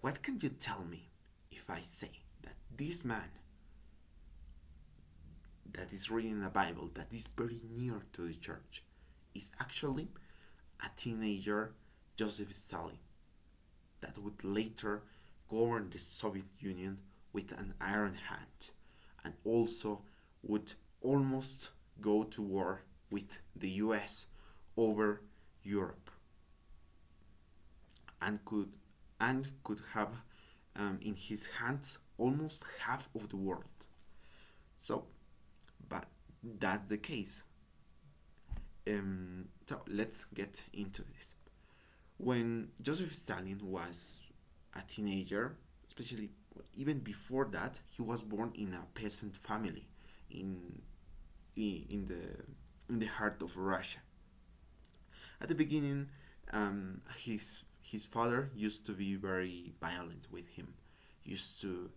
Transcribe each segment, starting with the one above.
What can you tell me if I say that this man that is reading the Bible, that is very near to the church, is actually a teenager Joseph Stalin that would later govern the Soviet Union with an iron hand and also would almost go to war with the US over Europe and could have in his hands almost half of the world. So, but that's the case. So let's get into this. When Joseph Stalin was a teenager, especially even before that, he was born in a peasant family in in the heart of Russia. At the beginning, his father used to be very violent with him. Used to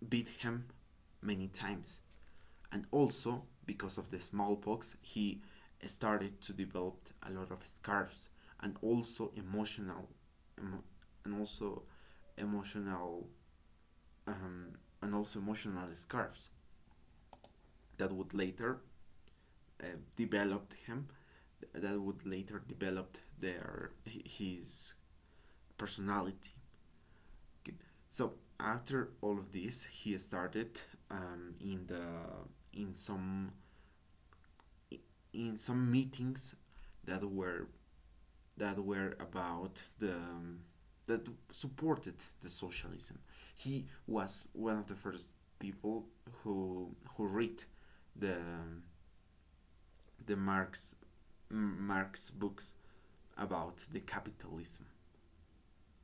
beat him many times, and also because of the smallpox, he started to develop a lot of scars and also emo- and also emotional emotional scars that would later develop him that would later develop his personality. Okay. So after all of this, he started in some in some meetings that were about that supported the socialism. He was one of the first people who read the the Marx books about the capitalism,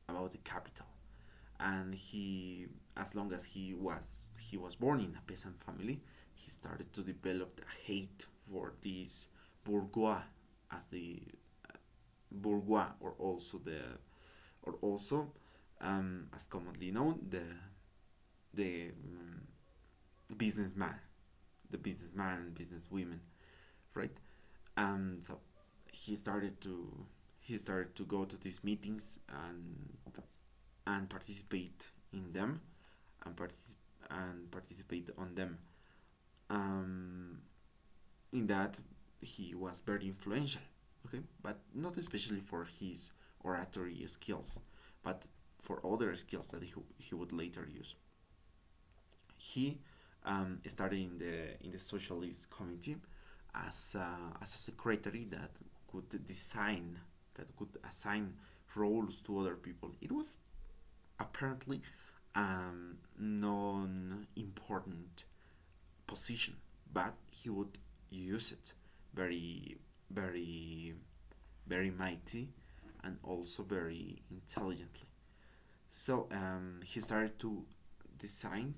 about the capital, and he, as long as he was born in a peasant family, he started to develop a hate for these bourgeois, as the bourgeois, or also as commonly known, the businessman, the businessman and businesswomen, right? So he started to go to these meetings and participate in them and participate on them. Um, in that, he was very influential. Okay, but not especially for his oratory skills, but for other skills that he would later use. He started in the socialist committee as a secretary that could design, that could assign roles to other people. It was apparently non-important position, but he would use it very, very, very mighty and also very intelligently. So he started to design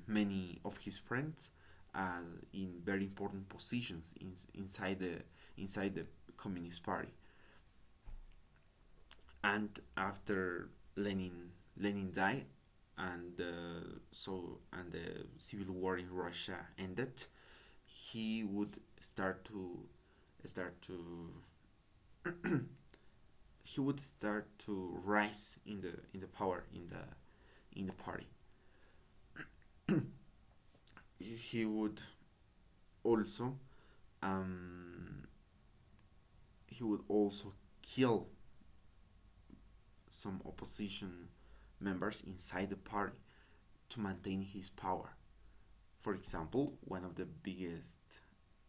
many of his friends in very important positions inside the Communist Party. And after Lenin died, and the civil war in Russia ended, he would start to he would start to rise in the power in the party. He would also um, he would also kill some opposition members inside the party to maintain his power. For example, one of the biggest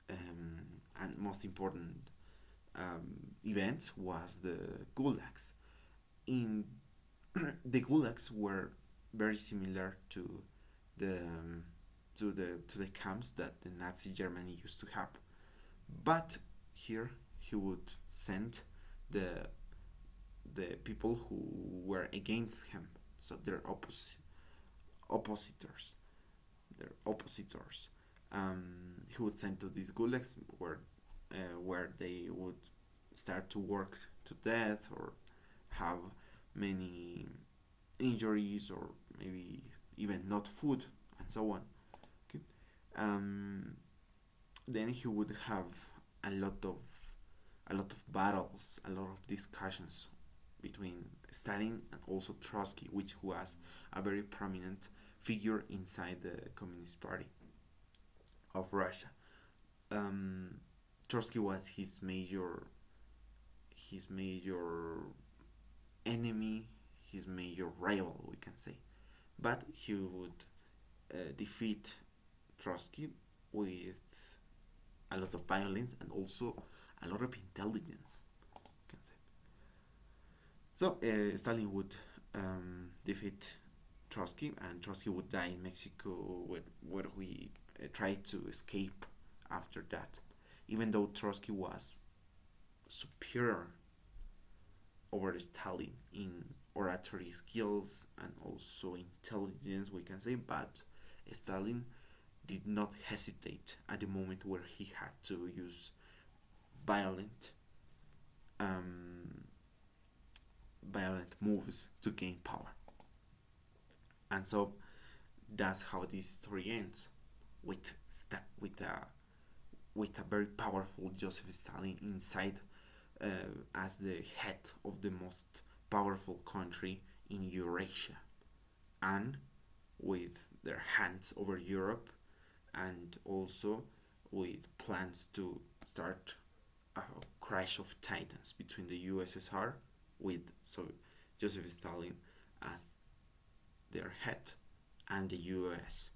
and most important events was the gulags. In the gulags were very similar the to the camps that the Nazi Germany used to have, but here he would send the people who were against him, so their oppositors, their oppositors. He would send to these gulags where they would start to work to death or have many injuries or maybe even not food and so on. Okay. Um, then he would have a lot of a lot of battles, a lot of discussions between Stalin and also Trotsky, which was a very prominent figure inside the Communist Party of Russia. Um, Trotsky was his major enemy, his major rival, we can say. But he would defeat Trotsky with a lot of violence and also a lot of intelligence, you can say. So Stalin would defeat Trotsky, and Trotsky would die in Mexico, where we tried to escape after that. Even though Trotsky was superior over Stalin in oratory skills and also intelligence, we can say, but Stalin did not hesitate at the moment where he had to use violent um, violent moves to gain power. And so that's how this story ends, with with a very powerful Joseph Stalin inside as the head of the most powerful country in Eurasia, and with their hands over Europe, and also with plans to start a crash of titans between the USSR, with so Joseph Stalin as their head, and the US